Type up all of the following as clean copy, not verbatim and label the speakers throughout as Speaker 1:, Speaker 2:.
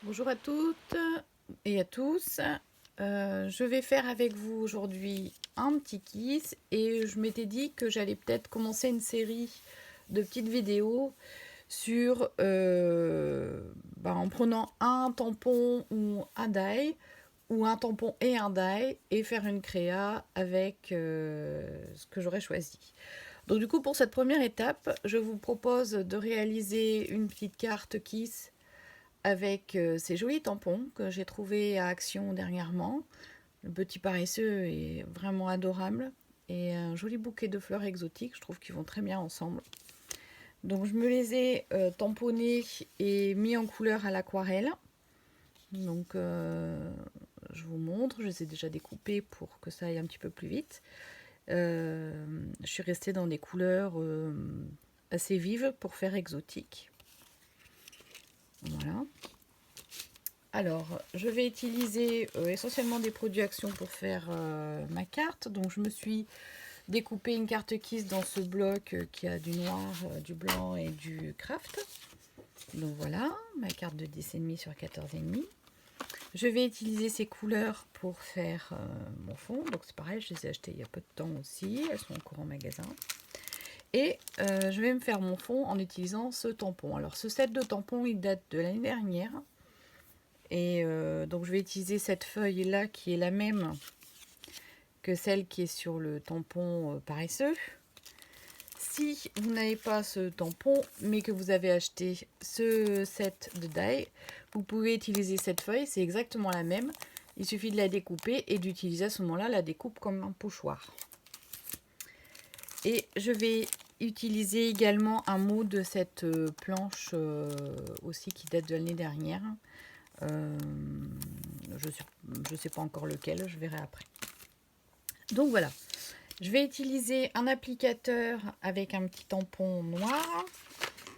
Speaker 1: Bonjour à toutes et à tous. Je vais faire avec vous aujourd'hui un petit kiss et je m'étais dit que j'allais peut-être commencer une série de petites vidéos sur en prenant un tampon ou un die ou un tampon et un die et faire une créa avec ce que j'aurais choisi. Donc du coup pour cette première étape, je vous propose de réaliser une petite carte kiss avec ces jolis tampons que j'ai trouvés à Action dernièrement. Le petit paresseux est vraiment adorable et un joli bouquet de fleurs exotiques, je trouve qu'ils vont très bien ensemble. Donc je me les ai tamponnés et mis en couleur à l'aquarelle. Donc je vous montre, je les ai déjà découpés pour que ça aille un petit peu plus vite. Je suis restée dans des couleurs assez vives pour faire exotique. Voilà. Alors, je vais utiliser essentiellement des produits Action pour faire ma carte. Donc, je me suis découpé une carte Kiss dans ce bloc qui a du noir, du blanc et du craft. Donc voilà, ma carte de 10,5 sur 14,5. Je vais utiliser ces couleurs pour faire mon fond. Donc c'est pareil, je les ai achetées il y a peu de temps aussi. Elles sont encore en magasin. Et je vais me faire mon fond en utilisant ce tampon. Alors ce set de tampons, il date de l'année dernière. Et donc je vais utiliser cette feuille là qui est la même que celle qui est sur le tampon paresseux. Si vous n'avez pas ce tampon mais que vous avez acheté ce set de die, vous pouvez utiliser cette feuille, c'est exactement la même. Il suffit de la découper et d'utiliser à ce moment-là la découpe comme un pochoir. Et je vais utiliser également un mot de cette planche aussi qui date de l'année dernière. Je ne sais pas encore lequel, je verrai après. Donc voilà, je vais utiliser un applicateur avec un petit tampon noir,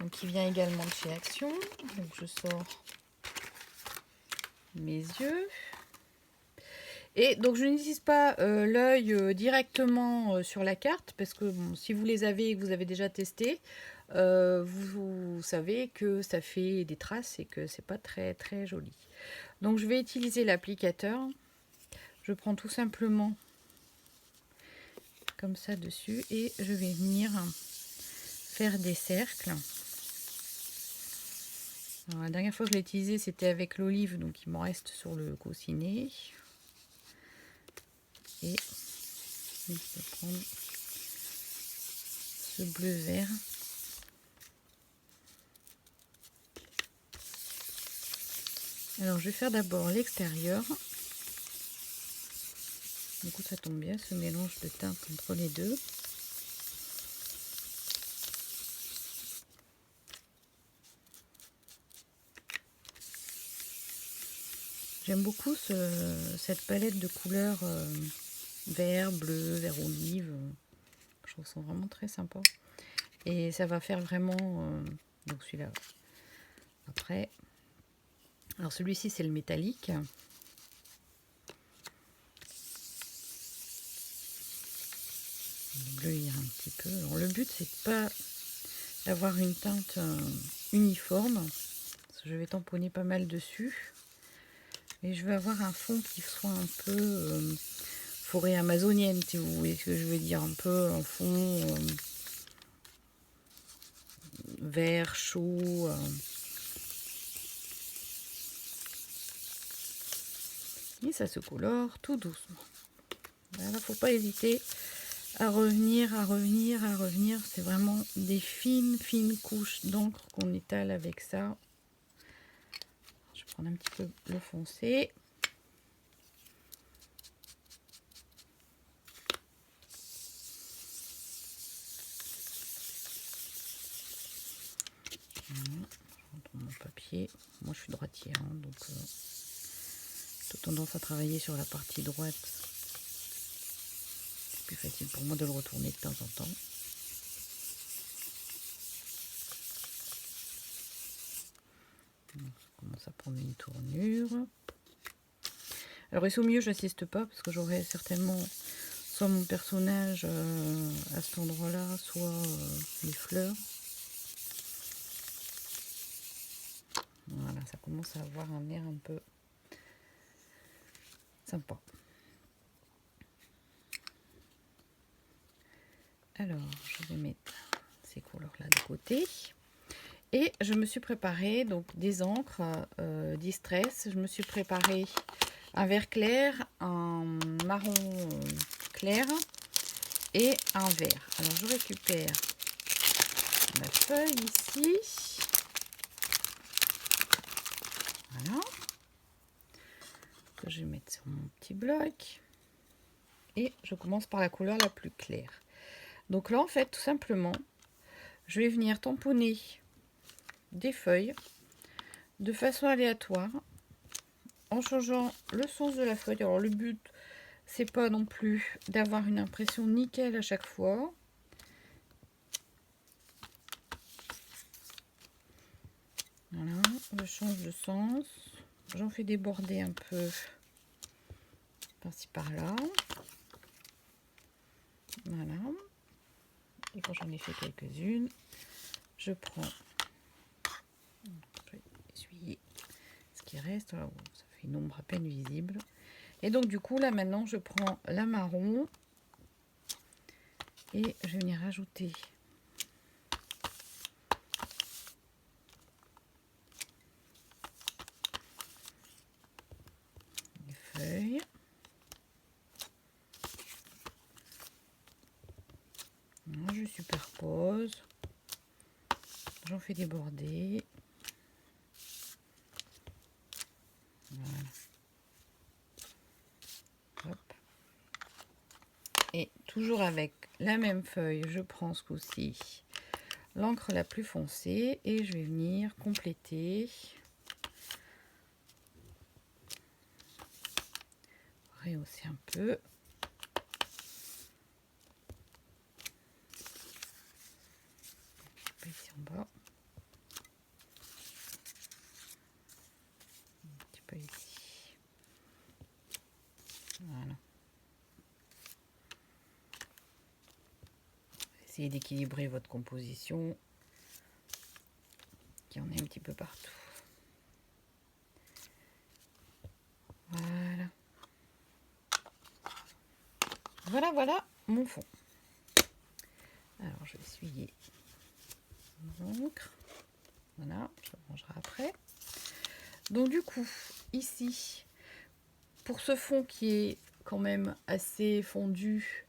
Speaker 1: donc qui vient également de chez Action. Donc je sors mes yeux. Et donc je n'utilise pas l'œil directement sur la carte, parce que bon, si vous les avez et que vous avez déjà testé, vous savez que ça fait des traces et que c'est pas très très joli. Donc je vais utiliser l'applicateur. Je prends tout simplement comme ça dessus et je vais venir faire des cercles. Alors, la dernière fois que je l'ai utilisé, c'était avec l'olive, donc il m'en reste sur le coussinet. Et je vais prendre ce bleu vert. Alors je vais faire d'abord l'extérieur. Du coup ça tombe bien, ce mélange de teintes entre les deux. J'aime beaucoup cette palette de couleurs vert, bleu, vert olive. Je trouve ça vraiment très sympa. Et ça va faire vraiment... donc celui-là. Après... Alors celui-ci c'est le métallique. Le bleu il y a un petit peu. Alors le but c'est pas d'avoir une teinte uniforme. Parce que je vais tamponner pas mal dessus. Et je veux avoir un fond qui soit un peu forêt amazonienne, si vous voyez ce que je veux dire. Un peu un fond vert, chaud. Et ça se colore tout doucement. Voilà, faut pas hésiter à revenir, à revenir, à revenir. C'est vraiment des fines, fines couches d'encre qu'on étale avec ça. Je vais prendre un petit peu le foncé. Voilà, je rentre mon papier. Moi je suis droitière, hein, donc j'ai tendance à travailler sur la partie droite. C'est plus facile pour moi de le retourner de temps en temps. Donc, ça commence à prendre une tournure. Alors, et au mieux, j'insiste pas parce que j'aurai certainement soit mon personnage à cet endroit-là, soit les fleurs. Voilà, ça ça commence à avoir un air un peu sympa. Alors, je vais mettre ces couleurs-là de côté. Et je me suis préparé donc des encres Distress. Je me suis préparé un vert clair, un marron clair et un vert. Alors, je récupère ma feuille ici. Voilà. Que je vais mettre sur mon petit bloc. Et je commence par la couleur la plus claire. Donc là, en fait, tout simplement, je vais venir tamponner des feuilles de façon aléatoire en changeant le sens de la feuille. Alors le but, c'est pas non plus d'avoir une impression nickel à chaque fois. Voilà, je change de sens. J'en fais déborder un peu par-ci par-là. Voilà. Et quand j'en ai fait quelques-unes, je prends, je vais essuyer ce qui reste. Là, ça fait une ombre à peine visible. Et donc du coup, là maintenant, je prends la marron et je vais venir rajouter les feuilles. Je superpose, j'en fais déborder. Voilà. Hop. Et toujours avec la même feuille, je prends ce coup-ci l'encre la plus foncée et je vais venir compléter, rehausser un peu. Ici en bas, un petit peu ici, voilà. Essayez d'équilibrer votre composition, qu'il y en ait un petit peu partout. Voilà. Voilà, voilà mon fond. Alors je vais essuyer l'encre. Voilà, je le rangerai après. Donc du coup, ici, pour ce fond qui est quand même assez fondu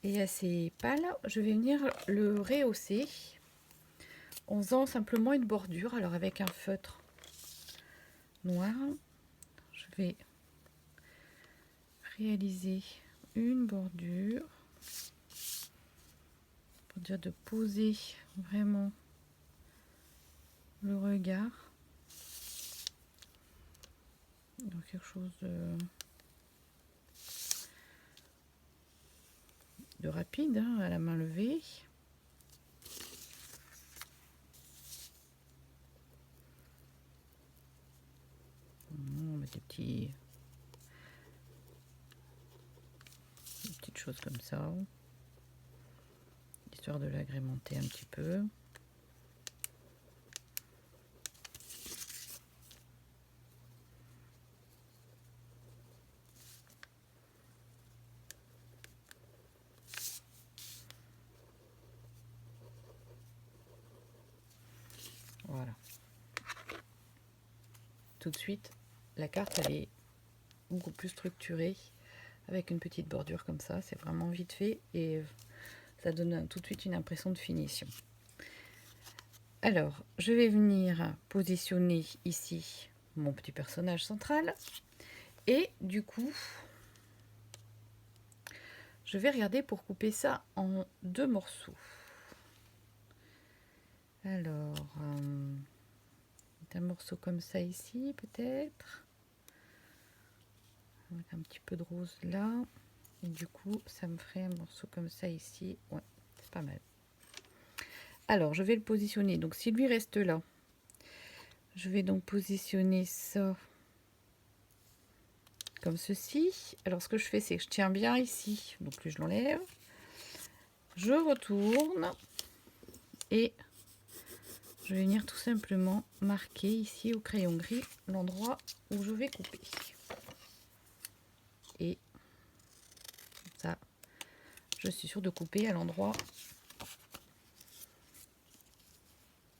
Speaker 1: et assez pâle, je vais venir le rehausser en faisant simplement une bordure. Alors avec un feutre noir, je vais réaliser une bordure pour dire de poser vraiment le regard dans quelque chose de rapide, hein, à la main levée. On met des petites choses comme ça, histoire de l'agrémenter un petit peu. Voilà. Tout de suite, la carte, elle est beaucoup plus structurée avec une petite bordure comme ça. C'est vraiment vite fait et ça donne tout de suite une impression de finition. Alors, je vais venir positionner ici mon petit personnage central. Et du coup, je vais regarder pour couper ça en 2 morceaux. Alors, un morceau comme ça ici, peut-être. Avec un petit peu de rose là. Et du coup, ça me ferait un morceau comme ça ici. Ouais, c'est pas mal. Alors, je vais le positionner. Donc, s'il lui reste là, je vais donc positionner ça comme ceci. Alors, ce que je fais, c'est que je tiens bien ici. Donc, lui, je l'enlève. Je retourne et je vais venir tout simplement marquer ici au crayon gris l'endroit où je vais couper. Et ça, je suis sûre de couper à l'endroit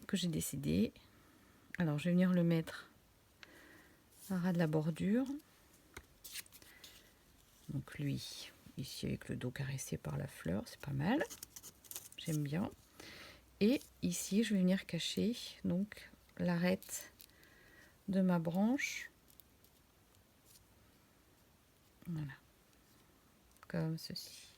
Speaker 1: que j'ai décidé. Alors je vais venir le mettre à ras de la bordure. Donc lui, ici avec le dos caressé par la fleur, c'est pas mal. J'aime bien. Et ici, je vais venir cacher donc l'arête de ma branche. Voilà. Comme ceci.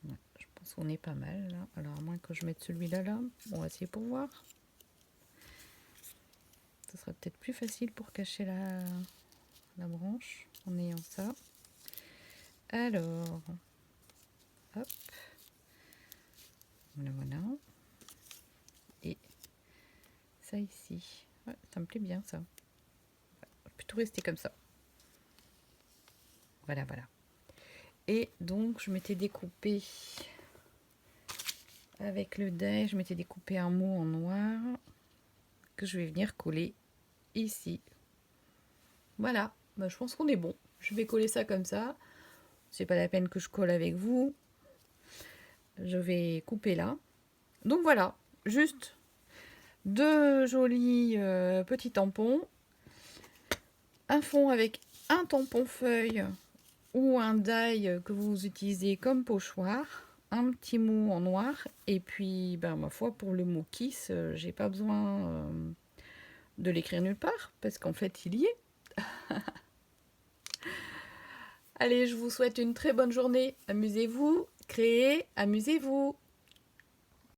Speaker 1: Ouais, je pense qu'on est pas mal là. Alors à moins que je mette celui-là là. On va essayer pour voir. Ce sera peut-être plus facile pour cacher la branche en ayant ça. Alors, hop. Voilà. Et ça ici. Ouais, ça me plaît bien ça. On va plutôt rester comme ça. Voilà, voilà. Et donc, je m'étais découpé avec le dé, je m'étais découpé un mot en noir que je vais venir coller ici. Voilà, bah, je pense qu'on est bon. Je vais coller ça comme ça. C'est pas la peine que je colle avec vous. Je vais couper là. Donc voilà, juste deux jolis petits tampons. Un fond avec un tampon feuille ou un die que vous utilisez comme pochoir. Un petit mot en noir. Et puis, ben, ma foi, pour le mot kiss, j'ai pas besoin de l'écrire nulle part parce qu'en fait, il y est. Allez, je vous souhaite une très bonne journée. Amusez-vous, créez, amusez-vous.